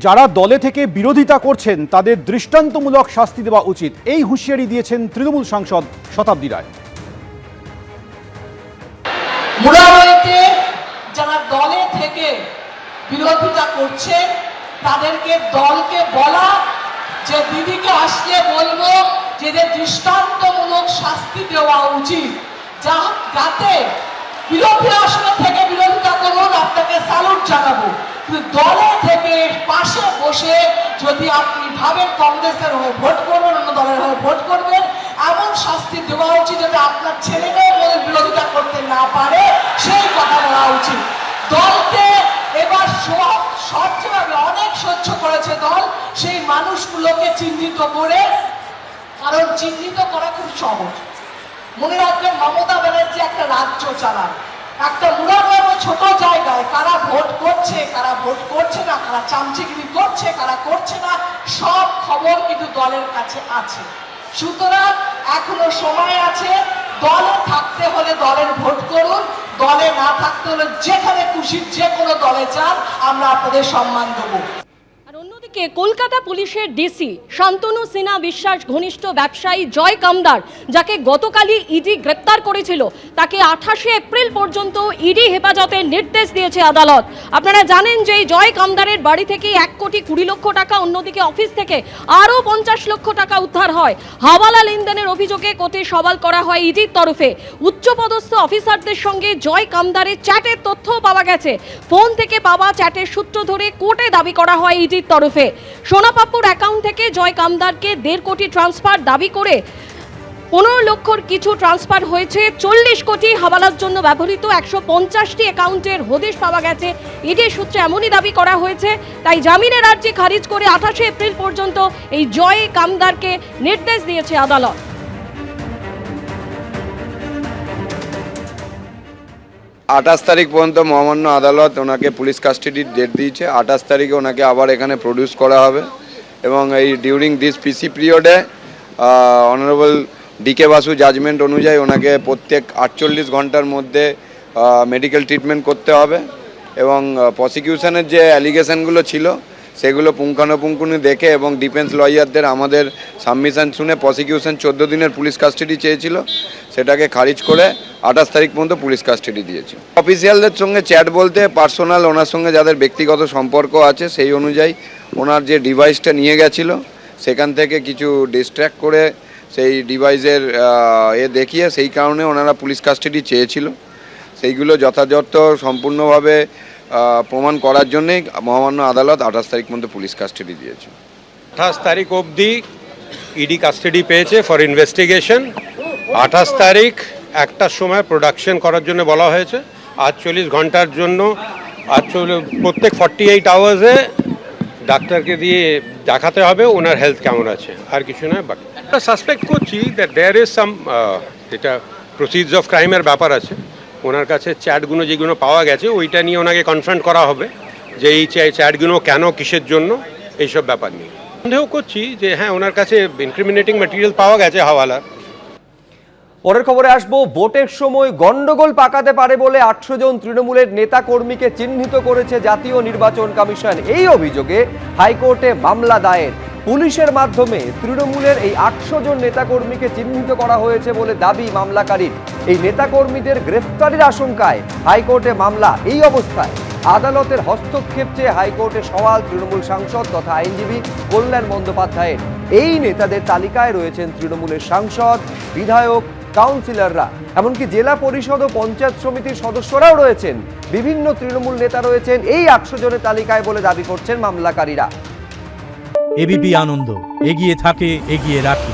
যারা দলে থেকে বিরোধিতা করছেন তাদের দৃষ্টান্তমূলক শাস্তি দেওয়া উচিত, এই হুঁশিয়ারি দিয়েছেন তৃণমূল সাংসদ শতাব্দী রায়। মুরারইতে যারা দলে থেকে বিরোধিতা করছে তাদেরকে দলকে বলা যে দিদিকে আসলে বলবো যে দৃষ্টান্তমূলক শাস্তি দেওয়া উচিত, যাতে বিরোধী আসন থেকে বিরোধিতা করুন, আপনাকে স্যালুট জানাবো। কিন্তু দলে থেকে পাশে বসে যদি আপনি ভাবেন কংগ্রেসের হয়ে ভোট করবেন, অন্য দলের হয়ে ভোট করবেন, এমন শাস্তি দেওয়া উচিত যাতে আপনার ছেলেমেয়ে বলে বিরোধিতা করতে না পারে, সেই কথা বলা উচিত। দলকে এবার সহ্যভাবে অনেক সহ্য করেছে দল, সেই মানুষগুলোকে চিহ্নিত করে, কারণ চিহ্নিত করা খুব সহজ। মনে রাখবেন মমতা ব্যানার্জি একটা রাজ্য চালান, একটা মুরারইয়ের ছোট জায়গায় কারা ভোট করছে কারা ভোট করছে না, কারা চামচিগিরি করছে কারা করছে না, সব খবর কিন্তু দলের কাছে আছে। সুতরাং এখনো সময় আছে, দলে থাকতে হলে দলের ভোট করুন, দলে না থাকতে হলে যেখানে খুশি যে কোনো দলে যান, আমরা আপনাদের সম্মান দেবো। অন্যদিকে কলকাতা পুলিশের ডিসি শান্তনু সিনহা বিশ্বাস ঘনিষ্ঠ ব্যবসায়ী জয় কামদার, যাকে গতকালই ইডি গ্রেপ্তার করেছিল, তাকে 28 এপ্রিল পর্যন্ত ইডি হেফাজতের নির্দেশ দিয়েছে আদালত। আপনারা জানেন যে জয় কামদারের বাড়ি থেকে 1,20,00,000 টাকা, অন্যদিকে অফিস থেকে আরও 50 লক্ষ টাকা উদ্ধার হয়। হাওয়ালা লেনদেনের অভিযোগে কোর্টে সওয়াল করা হয় ইডির তরফে। উচ্চপদস্থ অফিসারদের সঙ্গে জয় কামদারের চ্যাটের তথ্য পাওয়া গেছে। ফোন থেকে পাওয়া চ্যাটের সূত্র ধরে কোর্টে দাবি করা হয় ইডির তরফে সোনাপাপ্পুর অ্যাকাউন্ট থেকে জয় কামদারকে 1.5 কোটি ট্রান্সফার দাবি করে 15 লক্ষর কিছু ট্রান্সফার হয়েছে। 40 কোটি হাওয়ালার জন্য ব্যবহৃত 150টি অ্যাকাউন্টের হদিশ পাওয়া গেছে। ইডির সূত্রে এমনই দাবি করা হয়েছে। তাই জামিনের আর্জি খারিজ করে 28 এপ্রিল পর্যন্ত এই জয় কামদারকে নির্দেশ দিয়েছে আদালত। 28 তারিখ পর্যন্ত মহামান্য আদালত ওনাকে পুলিশ কাস্টাডির ডেট দিয়েছে। 28 তারিখে ওনাকে আবার এখানে প্রডিউস করা হবে এবং এই ডিউরিং দিস পিসি পিরিয়ডে অনারেবল ডিকে বাসু জাজমেন্ট অনুযায়ী ওনাকে প্রত্যেক 48 ঘন্টার মধ্যে মেডিকেল ট্রিটমেন্ট করতে হবে এবং প্রসিকিউশনের যে অ্যালিগেশনগুলো ছিল সেগুলো পুঙ্খানুপুঙ্খু দেখে এবং ডিফেন্স লয়ারদের আমাদের সাবমিশন শুনে প্রসিকিউশন 14 দিনের পুলিশ কাস্টাডি চেয়েছিল, সেটাকে খারিজ করে 28 তারিখ পর্যন্ত পুলিশ কাস্টাডি দিয়েছে। অফিসিয়ালদের সঙ্গে চ্যাট বলতে পার্সোনাল ওনার সঙ্গে যাদের ব্যক্তিগত সম্পর্ক আছে সেই অনুযায়ী ওনার যে ডিভাইসটা নিয়ে গেছিল সেখান থেকে কিছু ডিস্ট্র্যাক্ট করে সেই ডিভাইসের দেখিয়ে সেই কারণে ওনারা পুলিশ কাস্টাডি চেয়েছিল। সেইগুলো যথাযথ সম্পূর্ণভাবে প্রমাণ করার জন্যই মহামান্য আদালত 28 তারিখ পর্যন্ত পুলিশ কাস্টাডি দিয়েছে। 28 তারিখ অবধি ইডি কাস্টাডি পেয়েছে ফর ইনভেস্টিগেশন। 28 তারিখ একটার সময় প্রোডাকশন করার জন্য বলা হয়েছে। 48 ঘন্টার জন্য প্রত্যেক 48 আওয়ার্সে ডাক্তারকে দিয়ে দেখাতে হবে ওনার হেলথ কেমন আছে, আর কিছু নয়। বাকি একটা সাসপেক্ট করছি দ্যাট দেয়ার ইজ সাম যেটা প্রসিডস অফ ক্রাইমের ব্যাপার আছে। ওনার কাছে চ্যাটগুলো যেগুলো পাওয়া গেছে ওইটা নিয়ে ওনাকে কনফ্রন্ট করা হবে যে এই চ্যাটগুলো কেন, কিসের জন্য, এইসব ব্যাপার নিয়ে সন্দেহ করছি যে হ্যাঁ ওনার কাছে ইনক্রিমিনেটিং ম্যাটেরিয়াল পাওয়া গেছে হাওয়ালার। পরের খবরে আসবো। ভোটের সময় গন্ডগোল পাকাতে পারে বলে 800 জন তৃণমূলের নেতা কর্মীকে চিহ্নিত করেছে জাতীয় নির্বাচন কমিশন। এই অভিযোগে হাইকোর্টে মামলা দায়ের। পুলিশের মাধ্যমে তৃণমূলের এই 800 জন নেতাকর্মীকে চিহ্নিত করা হয়েছে বলে দাবি মামলাকারীর। এই নেতাকর্মীদের গ্রেফতারির আশঙ্কায় হাইকোর্টে মামলা। এই অবস্থায় আদালতের হস্তক্ষেপ চেয়ে হাইকোর্টে সওয়াল তৃণমূল সাংসদ তথা আইনজীবী কল্যাণ বন্দ্যোপাধ্যায়ের। এই নেতাদের তালিকায় রয়েছেন তৃণমূলের সাংসদ, বিধায়ক, কাউন্সিলররা, এমনকি জেলা পরিষদ ও পঞ্চায়েত সমিতির সদস্যরাও রয়েছেন। বিভিন্ন তৃণমূল নেতা রয়েছেন এই 800 জনের তালিকায় বলে দাবি করছেন মামলাকারীরা। এবিপি আনন্দ, এগিয়ে থাকে, এগিয়ে রাখে।